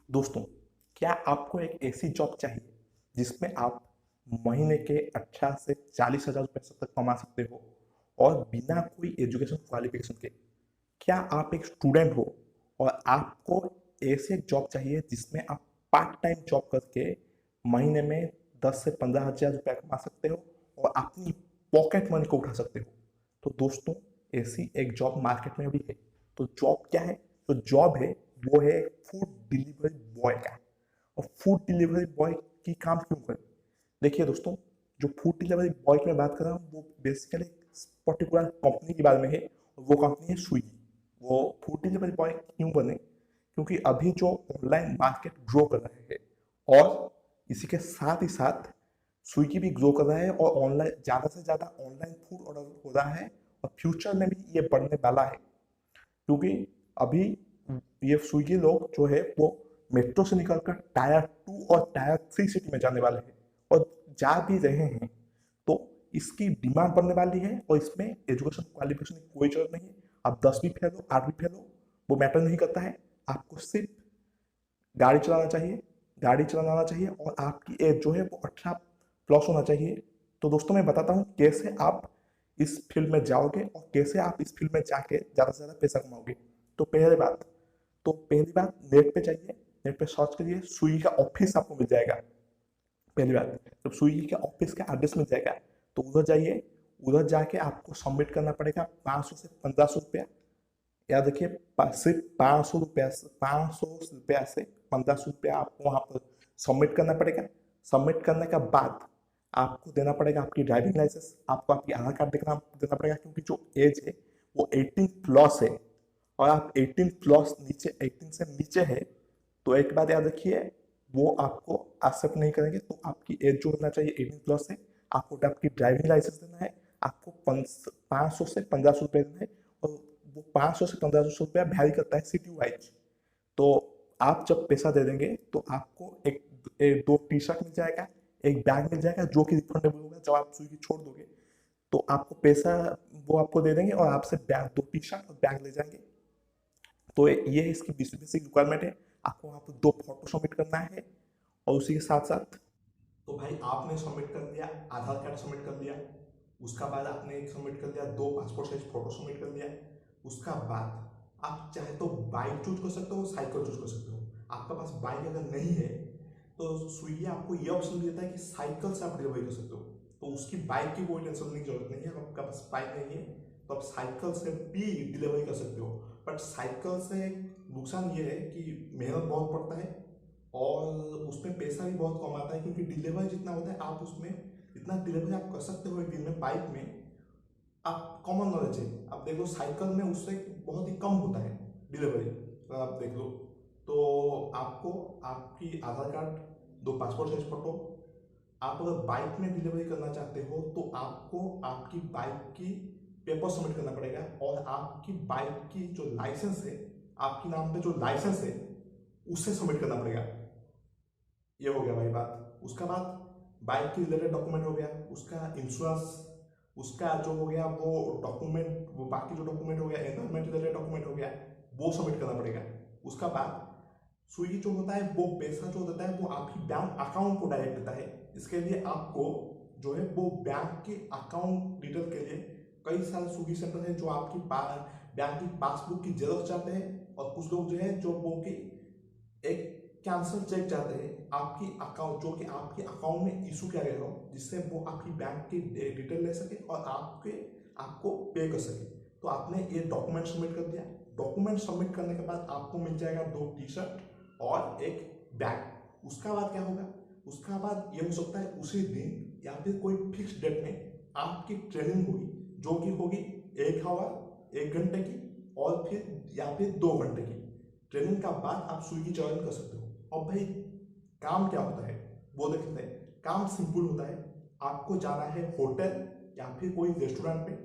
दोस्तों, क्या आपको एक ऐसी जॉब चाहिए जिसमें आप महीने के 18 से 40,000 रुपये तक कमा सकते हो और बिना कोई एजुकेशन क्वालिफिकेशन के? क्या आप एक स्टूडेंट हो और आपको ऐसे जॉब चाहिए जिसमें आप पार्ट टाइम जॉब करके महीने में 10 से 15,000 रुपया कमा सकते हो और अपनी पॉकेट मनी को उठा सकते हो? तो दोस्तों, ऐसी एक जॉब मार्केट में भी है। तो जॉब क्या है? तो जॉब है, वो है फूड डिलीवरी बॉय का। और फूड डिलीवरी बॉय की काम क्यों करें? देखिए दोस्तों, जो फूड डिलीवरी बॉय की मैं बात कर रहा हूँ वो बेसिकली पर्टिकुलर कंपनी के बारे में है, और वो कंपनी है स्विगी। वो फूड डिलीवरी बॉय क्यों बने? क्योंकि अभी जो ऑनलाइन मार्केट ग्रो कर रहा है और इसी के साथ ही साथ स्विगी भी ग्रो कर रहा है और ऑनलाइन ज़्यादा से ज़्यादा ऑनलाइन फूड ऑर्डर हो रहा है, और फ्यूचर में भी ये बढ़ने वाला है। क्योंकि अभी ये स्विगी लोग जो है वो मेट्रो से निकलकर टायर 2 और टायर 3 सिटी में जाने वाले हैं और जा भी रहे हैं। तो इसकी डिमांड बढ़ने वाली है और इसमें एजुकेशन क्वालिफिकेशन की कोई जरूरत नहीं है। आप 10वीं फेल हो, 8वीं फेल हो, वो मैटर नहीं करता है। आपको सिर्फ गाड़ी चलाना चाहिए, गाड़ी चलाना आना चाहिए और आपकी एज जो है वो 18 प्लस होना चाहिए। तो दोस्तों, मैं बताता हूँ कैसे आप इस फील्ड में जाओगे और कैसे आप इस फील्ड में जाके ज़्यादा से ज़्यादा पैसा कमाओगे। तो पहली बात नेट पे जाइए, नेट पे सर्च करिए, स्विगी का ऑफिस आपको मिल जाएगा। पहली बात, जब स्विगी के ऑफिस का एड्रेस मिल जाएगा तो उधर जाइए। उधर जाके आपको सबमिट करना पड़ेगा 500 से 1500 रुपया। याद रखिए, सिर्फ 500 रुपया से 1500 रुपया आपको वहाँ पर सबमिट करना पड़ेगा। सबमिट करने के बाद आपको देना पड़ेगा आपकी ड्राइविंग लाइसेंस, आपको आपकी आधार कार्ड देना पड़ेगा, क्योंकि जो एज है वो 18 प्लस है। और आप 18 प्लस नीचे 18 से नीचे है तो एक बात याद रखिए, वो आपको एक्सेप्ट नहीं करेंगे। तो आपकी एज जो होना चाहिए 18 प्लस है, आपको आपकी ड्राइविंग लाइसेंस देना है, आपको 500 से 1500 रुपये देना है। और वो 500 से 1500 रुपया वैरी करता है सिटी वाइज। तो आप जब पैसा दे देंगे तो आपको दो टी शर्ट मिल जाएगा, एक बैग मिल जाएगा जो कि रिफंडेबल होगा जब आप स्विगी छोड़ दोगे। तो आपको पैसा वो आपको दे देंगे और आपसे बैग, दो टी शर्ट और बैग ले जाएंगे। तो ये इसकी बेसिक रिक्वायरमेंट है। आपको वहाँ पर दो फोटो सबमिट करना है और उसी के साथ साथ, तो भाई आपने सबमिट कर दिया, आधार कार्ड सबमिट कर दिया, उसका बाद आपने एक सबमिट कर दिया, दो पासपोर्ट साइज फोटो सबमिट कर दिया। उसका बाद आप चाहे तो बाइक चूज कर सकते हो, साइकिल चूज कर सकते हो। आपका पास बाइक अगर नहीं है तो स्विगी आपको ये ऑप्शन भी देता है कि साइकिल से आप डिलीवरी कर सकते हो। तो उसकी बाइक की कोई टेंशन लेने की जरूरत नहीं है। अगर आपका पास बाइक नहीं है तो आप साइकिल से भी डिलीवरी कर सकते हो। बट साइकिल से नुकसान ये है कि मेहनत बहुत पड़ता है और उसमें पैसा भी बहुत कम आता है, क्योंकि डिलीवरी जितना होता है आप उसमें जितना डिलीवरी आप कर सकते हो एक दिन में बाइक में, आप कॉमन नॉलेज है, आप देख लो साइकिल में उससे बहुत ही कम होता है डिलीवरी। अगर आप देख लो तो आपको आपकी आधार कार्ड, दो पासपोर्ट साइज फोटो, आप अगर बाइक में डिलीवरी करना चाहते हो तो आपको आपकी बाइक की पेपर सबमिट करना पड़ेगा और आपकी बाइक की जो लाइसेंस है, आपके नाम पे जो लाइसेंस है उससे सबमिट करना पड़ेगा। ये हो गया भाई बात। उसका बाद बाइक की रिलेटेड डॉक्यूमेंट हो गया, उसका इंश्योरेंस, उसका जो हो गया वो डॉक्यूमेंट, वो बाकी जो डॉक्यूमेंट हो गया, एनवायरमेंट रिलेटेड डॉक्यूमेंट हो गया, वो सबमिट करना पड़ेगा। उसका बाद स्विगी जो होता है वो पैसा जो देता है वो आपकी बैंक अकाउंट को डायरेक्ट देता है। इसके लिए आपको जो है वो बैंक के अकाउंट डिटेल के लिए कई सारे स्विगी सेंटर है जो आपकी बैंक की पासबुक की जेरॉक्स चाहते हैं, और कुछ लोग जो है जो वो की एक कैंसल चेक चाहते हैं आपकी अकाउंट, जो कि आपके अकाउंट में इशू किया गया हो, जिससे वो आपकी बैंक की डिटेल ले सके और आपको पे कर सके। तो आपने ये डॉक्यूमेंट सबमिट कर दिया। डॉक्यूमेंट सबमिट करने के बाद आपको मिल जाएगा दो टी शर्ट और एक बैग। उसका बाद क्या होगा? उसका बाद ये हो सकता है उसी दिन या फिर कोई फिक्स डेट में आपकी ट्रेनिंग होगी, जो कि होगी 1 आवर, 1 घंटे की, और फिर 2 घंटे की। ट्रेनिंग का बाद आप स्विगी ज्वाइन कर सकते हो। और भाई काम क्या होता है वो देख लेते हैं। काम सिंपल होता है। आपको जाना है होटल या फिर कोई रेस्टोरेंट में।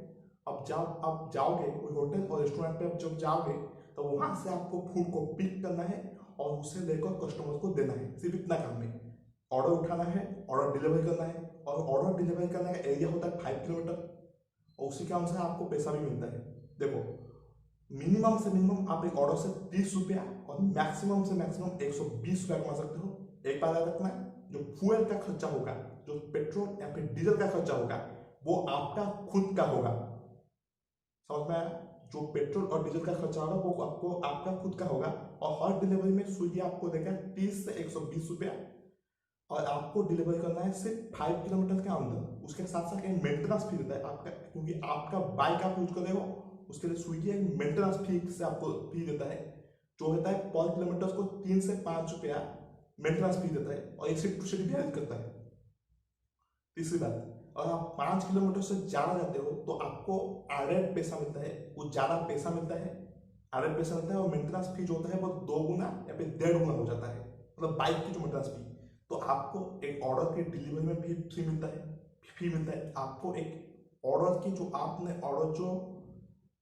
अब जाओगे कोई होटल और रेस्टोरेंट पे, अब जब जाओगे तो वहां से आपको फूड को पिक करना है और उसे लेकर कस्टमर को देना है। सिर्फ इतना काम है। ऑर्डर उठाना है, ऑर्डर डिलीवरी करना है, और ऑर्डर डिलीवरी करने का एरिया होता है 5 किलोमीटर, और उसी के अनुसार आपको पैसा भी मिलता है। देखो, मिनिमम से मिनिमम आप एक ऑर्डर से 30 रुपया और मैक्सिमम से मैक्सिमम 120 रुपया कमा सकते हो। एक बात याद रखना है, जो फ्यूल का खर्चा होगा, जो पेट्रोल या फिर डीजल का खर्चा होगा, वो आपका खुद का होगा। समझ में आया? जो पेट्रोल और डीजल का खर्चा होगा वो आपको आपका खुद का होगा। और हर डिलीवरी में स्विगी आपको देगा 30 से 120 रुपया, और आपको डिलीवरी करना है सिर्फ 5 किलोमीटर के अंदर। उसके साथ साथ एक मेंटेनेंस फी देता है आपका, क्योंकि आपका बाइक आप यूज कर रहे हो, उसके लिए स्विगी एक मेंटेनेंस फी से आपको फी देता है, जो होता है पर किलोमीटर को 3 से 5 रुपया मेंटेनेंस फी देता है, और ये सिर्फ टू सिटी भी हेल्प करता है। तीसरी बात, अगर आप 5 किलोमीटर से ज्यादा जाते हो तो आपको एडेड पैसा मिलता है, वो ज्यादा पैसा मिलता है, एडेड पैसा मिलता है, और मेंटेनेंस फी जो होता है वो 2 गुना या फिर 1.5 गुना हो जाता है, मतलब बाइक की जो मेंटेनेंस फी। तो आपको एक ऑर्डर की डिलीवरी में भी फ्री मिलता है, आपको एक ऑर्डर की, जो आपने ऑर्डर जो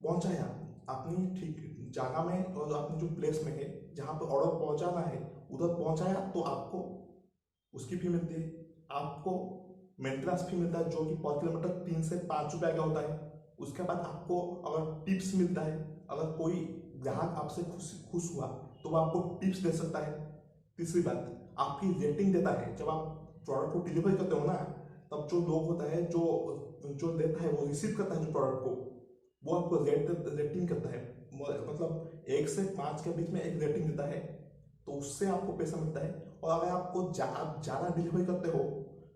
पहुंचाया अपनी ठीक जगह में, और अपनी जो प्लेस में है जहाँ पर ऑर्डर पहुंचाना है उधर पहुंचाया, तो आपको उसकी फी मिलती है। आपको मेंटेनेंस फी मिलता है, जो कि पर किलोमीटर 3 से 5 रुपया का होता है। उसके बाद आपको अगर टिप्स मिलता है, अगर कोई ग्राहक आपसे खुश हुआ तो वो आपको टिप्स दे सकता है। तीसरी बात, आपकी रेटिंग देता है। जब आप प्रोडक्ट को डिलीवर करते हो ना, तब जो लोग होता है, जो लेता है, वो रिसीव करता है जो प्रोडक्ट को, वो आपको रेटिंग करता है, मतलब 1 से 5 के बीच में एक रेटिंग देता है, तो उससे आपको पैसा मिलता है। और अगर आपको ज़्यादा डिलीवरी करते हो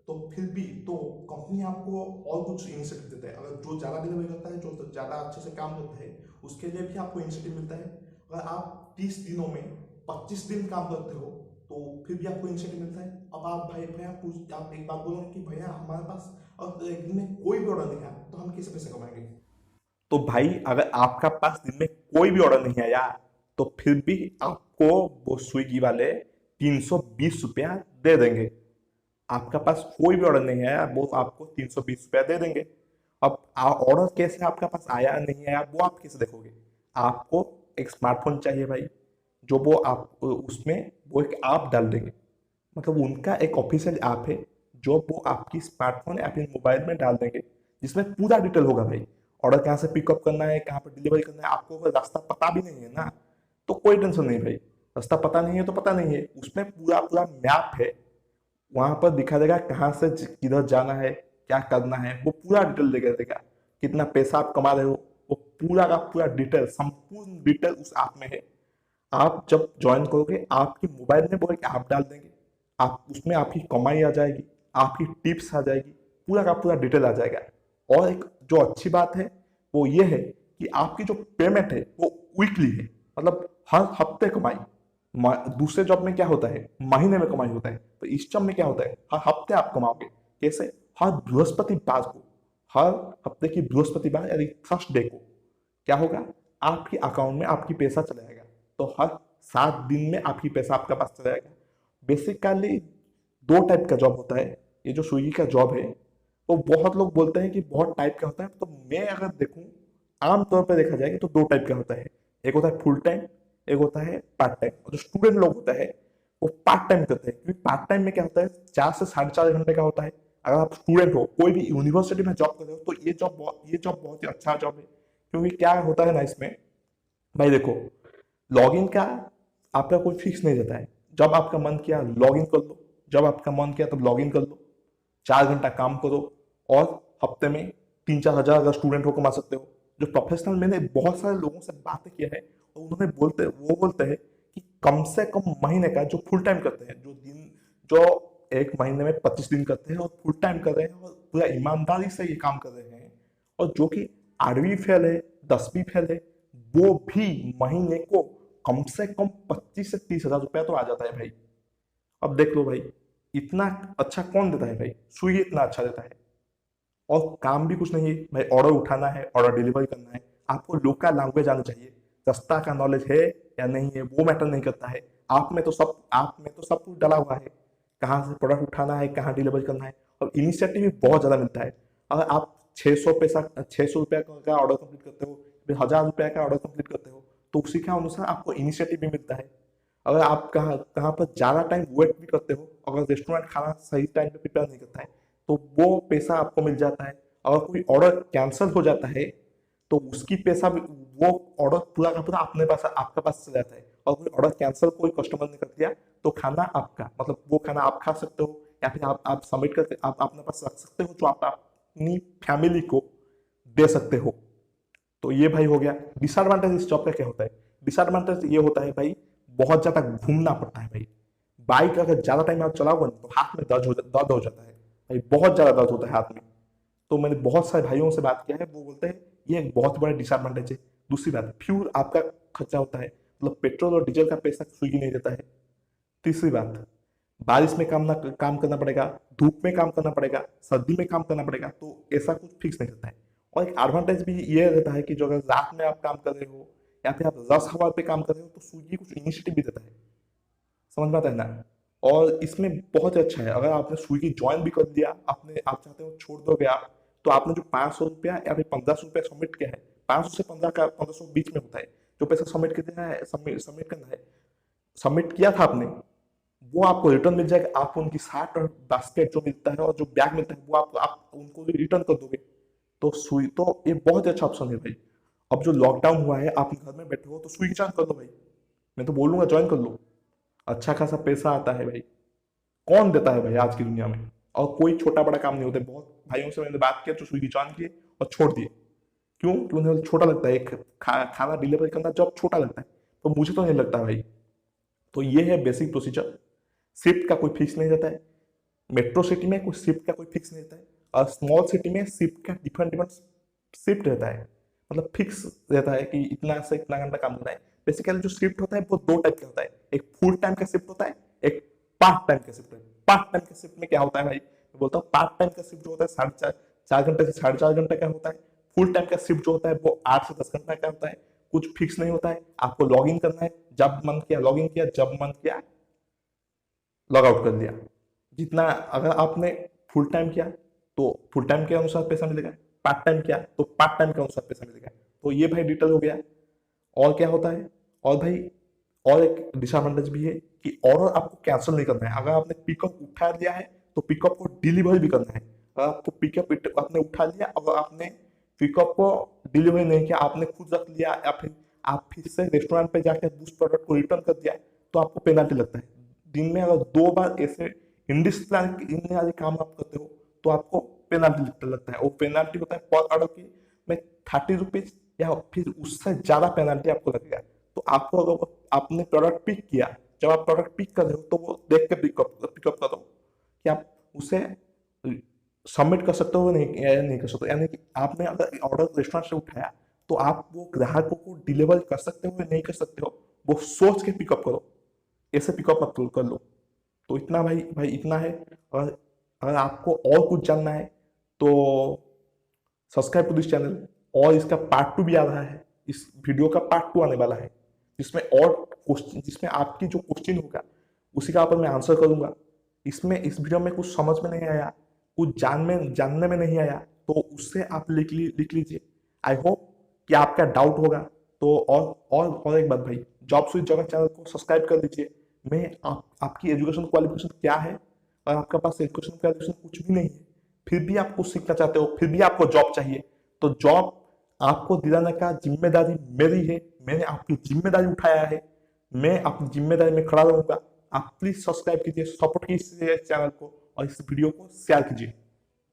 तो फिर भी तो कंपनी आपको और कुछ इनिशिएटिव देता है। अगर जो ज़्यादा डिलीवरी करता है, जो ज़्यादा अच्छे से काम करता है, उसके लिए भी आपको इनिशिएटिव मिलता है। अगर आप 30 दिनों में 25 दिन काम करते हो तो फिर भी आपको इनिशिएटिव मिलता है। अब आप भैया आप एक बात बोलोगे कि भैया हमारे पास और एक दिन में कोई भी ऑर्डर नहीं आया तो हम कैसे पैसे कमाएंगे? तो भाई अगर आपका पास दिन में कोई भी ऑर्डर नहीं आया तो फिर भी आपको वो स्विगी वाले 320 रुपया दे देंगे। आपका पास कोई भी ऑर्डर नहीं आया, वो आपको 320 रुपया दे देंगे। अब ऑर्डर कैसे आपका पास आया नहीं आया वो आप कैसे देखोगे? आपको एक स्मार्टफोन चाहिए भाई, जो वो आप उसमें वो एक ऐप डाल देंगे, मतलब उनका एक ऑफिशियल ऐप है जो वो आपकी स्मार्टफोन या फिर मोबाइल में डाल देंगे, जिसमें पूरा डिटेल होगा भाई। ऑर्डर कहाँ से पिकअप करना है, कहाँ पर डिलीवरी करना है, आपको अगर रास्ता पता भी नहीं है ना तो कोई टेंशन नहीं भाई। रास्ता पता नहीं है तो पता नहीं है, उसमें पूरा पूरा मैप है, वहां पर दिखा देगा कहाँ से किधर जाना है, क्या करना है, वो पूरा डिटेल देगा देगा। कितना पैसा आप कमा रहे हो, वो पूरा का पूरा डिटेल, संपूर्ण डिटेल उस ऐप में है। आप जब ज्वाइन करोगे आपके मोबाइल में वो एक ऐप डाल देंगे, आप उसमें आपकी कमाई आ जाएगी, आपकी टिप्स आ जाएगी, पूरा का पूरा डिटेल आ जाएगा। और एक जो अच्छी बात है वो ये है कि आपकी जो पेमेंट है वो वीकली है, मतलब हर हफ्ते कमाई। दूसरे जॉब में क्या होता है महीने में कमाई होता है, तो इस जॉब में क्या होता है हर हफ्ते आप कमाओगे। कैसे? हर बृहस्पतिवार को, हर हफ्ते की बृहस्पतिवार यानी थर्सडे को क्या होगा, आपके अकाउंट में आपकी पैसा चला जाएगा। तो हर 7 दिन में आपकी पैसा आपका पास चला जाएगा। बेसिकली 2 टाइप का जॉब होता है ये जो स्विगी का जॉब है। वो बहुत लोग बोलते हैं कि बहुत टाइप का होता है, तो मैं अगर देखूं आमतौर पर देखा जाए तो 2 टाइप का होता है। एक होता है फुल टाइम, एक होता है पार्ट टाइम। और जो स्टूडेंट लोग होता है वो पार्ट टाइम करते हैं, क्योंकि पार्ट टाइम में क्या होता है 4 से 4.5 घंटे का होता है। अगर आप स्टूडेंट हो, कोई भी यूनिवर्सिटी में जॉब कर रहे हो, तो ये जॉब बहुत ही अच्छा जॉब है। क्योंकि क्या होता है ना इसमें, भाई देखो, लॉगिन का आपका कोई फिक्स नहीं रहता है। जब आपका मन किया लॉगिन कर लो, जब आपका मन किया तब लॉगिन कर लो, 4 घंटा काम करो, और हफ्ते में 3-4 हज़ार अगर स्टूडेंट हो कमा सकते हो। जो प्रोफेशनल, मैंने बहुत सारे लोगों से बातें किया है, और उन्होंने वो बोलते हैं कि कम से कम महीने का जो फुल टाइम करते हैं, जो एक महीने में 25 दिन करते हैं और फुल टाइम कर रहे हैं और पूरा ईमानदारी से ये काम कर रहे हैं, और जो कि 8वीं फेल है, 10वीं फेल है, वो भी महीने को कम से कम 25 से 30 हज़ार रुपया तो आ जाता है भाई। अब देख लो भाई, इतना अच्छा कौन देता है भाई? स्विगी इतना अच्छा देता है। और काम भी कुछ नहीं है भाई, ऑर्डर उठाना है, ऑर्डर डिलीवर करना है। आपको लोकल लैंग्वेज आना चाहिए, रास्ता का नॉलेज है या नहीं है वो मैटर नहीं करता है। आप में तो सब कुछ डला हुआ है, कहाँ से प्रोडक्ट उठाना है, कहाँ डिलीवर करना है। और इनिशिएटिव भी बहुत ज़्यादा मिलता है। अगर आप 600 रुपया का ऑर्डर कंप्लीट करते हो, फिर 1000 रुपया का ऑर्डर कंप्लीट करते हो, तो उसी के अनुसार आपको इनिशिएटिव भी मिलता है। अगर आप कहाँ कहाँ पर ज़्यादा टाइम वेट भी करते हो, अगर रेस्टोरेंट खाना सही टाइम पे प्रिपेयर नहीं करता है, तो वो पैसा आपको मिल जाता है। अगर कोई ऑर्डर कैंसिल हो जाता है तो उसकी पैसा भी, वो ऑर्डर पूरा का पूरा अपने पास आपके पास चला जाता है। और कोई ऑर्डर कैंसिल कोई कस्टमर ने कर दिया तो खाना आपका, मतलब वो खाना आप खा सकते हो या फिर आप सबमिट करके आप अपने पास रख सकते हो, जो आप अपनी फैमिली को दे सकते हो। तो ये भाई हो गया। डिसएडवांटेज इस जॉब का क्या होता है? डिसएडवांटेज ये होता है भाई, बहुत ज्यादा घूमना पड़ता है भाई। बाइक अगर ज्यादा टाइम आप चलाओगे तो हाथ में दर्द हो जाता है भाई, बहुत ज्यादा दर्द होता है हाथ में। तो मैंने बहुत सारे भाइयों से बात किया है, वो बोलते हैं ये एक बहुत बड़ा डिसएडवांटेज है। दूसरी बात, फ्यूल आपका खर्चा होता है, मतलब पेट्रोल और डीजल का पैसा स्विगी नहीं देता है। तीसरी बात, बारिश में काम करना पड़ेगा, धूप में काम करना पड़ेगा, सर्दी में काम करना पड़ेगा, तो ऐसा कुछ फिक्स नहीं रहता है। और एक एडवांटेज भी ये रहता है कि जो अगर रात में आप काम कर रहे हो या फिर आप रस हवा पे काम कर रहे हो तो स्विगी कुछ इनिशिएटिव भी देता है, समझ में आता है ना। और इसमें बहुत अच्छा है, अगर आपने स्विगी ज्वाइन भी कर दिया, आपने आप चाहते हो छोड़ दोगे आप, तो आपने जो 500 रुपया या फिर 1500 रुपया सबमिट किया है, 500 से 15 का 1500 बीच में होता है जो पैसा सबमिट करना है, सबमिट करना है, सबमिट किया था आपने, वो आपको रिटर्न मिल जाएगा। आप उनकी 60 और बास्केट जो मिलता है और जो बैग मिलता है वो आप उनको रिटर्न कर दोगे। तो सुई तो ये बहुत अच्छा ऑप्शन है भाई। अब जो लॉकडाउन हुआ है, आप घर में बैठे हो तो स्विगी ज्वाइन कर लो भाई, मैं तो बोलूंगा ज्वाइन कर लो। अच्छा खासा पैसा आता है भाई, कौन देता है भाई आज की दुनिया में। और कोई छोटा बड़ा काम नहीं होता है। बहुत भाइयों से मैंने बात किया जो स्विगी ज्वाइन किए और छोड़ दिए। क्यों? कि उन्हें छोटा लगता है, एक खाना डिलीवरी करना जॉब छोटा लगता है, तो मुझे तो नहीं लगता भाई। तो ये है बेसिक प्रोसीजर। शिफ्ट का कोई फिक्स नहीं रहता है, मेट्रो सिटी में कोई शिफ्ट का कोई फिक्स नहीं रहता है, और स्मॉल सिटी में शिफ्ट का डिफरेंट डिफरेंट शिफ्ट रहता है, मतलब फिक्स रहता है कि इतना से इतना घंटा काम करना है। बेसिकली जो शिफ्ट होता है वो दो टाइप का होता है, एक फुल टाइम का शिफ्ट होता है, एक पार्ट टाइम का शिफ्ट है। पार्ट टाइम का शिफ्ट में क्या होता है भाई, मैं बोलता हूँ पार्ट टाइम का शिफ्ट जो होता है 4.5 घंटे से 4.5 घंटे का होता है। फुल टाइम का शिफ्ट जो होता है वो 8 से 10 घंटा का होता है। कुछ फिक्स नहीं होता है, आपको लॉग इन करना है, जब मन किया लॉग इन किया, जब मन किया लॉग आउट कर दिया। जितना अगर आपने फुल टाइम किया तो फुल टाइम के अनुसार पैसा मिलेगा, पार्ट टाइम किया तो पार्ट टाइम के अनुसार पैसा मिलेगा। तो ये भाई डिटेल हो गया। और क्या होता है, और भाई और एक डिसएडवांटेज भी है कि ऑर्डर आपको कैंसिल नहीं करना है। अगर आपने पिकअप उठा लिया है तो पिकअप को डिलीवर भी करना है। अगर आपको पिकअप आपने उठा लिया, अगर आपने पिकअप को डिलीवरी नहीं किया, आपने खुद रख लिया या फिर आप फिर से रेस्टोरेंट पे जाकर उस प्रोडक्ट को रिटर्न कर दिया, तो आपको पेनल्टी लगता है। दिन में अगर 2 बार ऐसे इंडिसिप्लिन वाले काम आप करते हो तो आपको पेनल्टी लगता है। वो पेनल्टी होता है पर ऑर्डर की में 30 रुपीज या फिर उससे ज्यादा पेनल्टी आपको लगेगा। तो आपको अगर आपने प्रोडक्ट पिक किया, जब आप प्रोडक्ट पिक कर रहे हो तो वो देख के पिकअप करो कि आप उसे सबमिट कर सकते हो नहीं, या नहीं कर सकते। यानी कि आपने अगर ऑर्डर रेस्टोरेंट से उठाया तो आप वो ग्राहकों को डिलीवर कर सकते हो या नहीं कर सकते हो, वो सोच के पिकअप करो, ऐसे पिकअप मत कर लो। तो इतना भाई भाई इतना है। और अगर आपको और कुछ जानना है तो सब्सक्राइब टू दिस चैनल। और इसका पार्ट 2 भी आ रहा है, इस वीडियो का पार्ट 2 आने वाला है, जिसमें और क्वेश्चन, जिसमें आपकी जो क्वेश्चन होगा उसी का ऊपर मैं आंसर करूंगा। इसमें इस वीडियो में कुछ समझ में नहीं आया, कुछ जानने में नहीं आया, तो उससे आप लिख लीजिए। आई होप कि आपका डाउट होगा। तो और एक बात भाई, जॉब स्विच जगह चैनल को सब्सक्राइब कर लीजिए। मैं आपकी एजुकेशन क्वालिफिकेशन क्या है, और आपका पास एजुकेशन क्वालिफिकेशन कुछ भी नहीं है, फिर भी आप कुछ सीखना चाहते हो, फिर भी आपको जॉब चाहिए, तो जॉब आपको दिलाने का जिम्मेदारी मेरी है। मैंने आपकी जिम्मेदारी उठाया है, मैं अपनी जिम्मेदारी में खड़ा रहूंगा। आप प्लीज सब्सक्राइब कीजिए, सपोर्ट कीजिए चैनल को और इस वीडियो को शेयर कीजिए।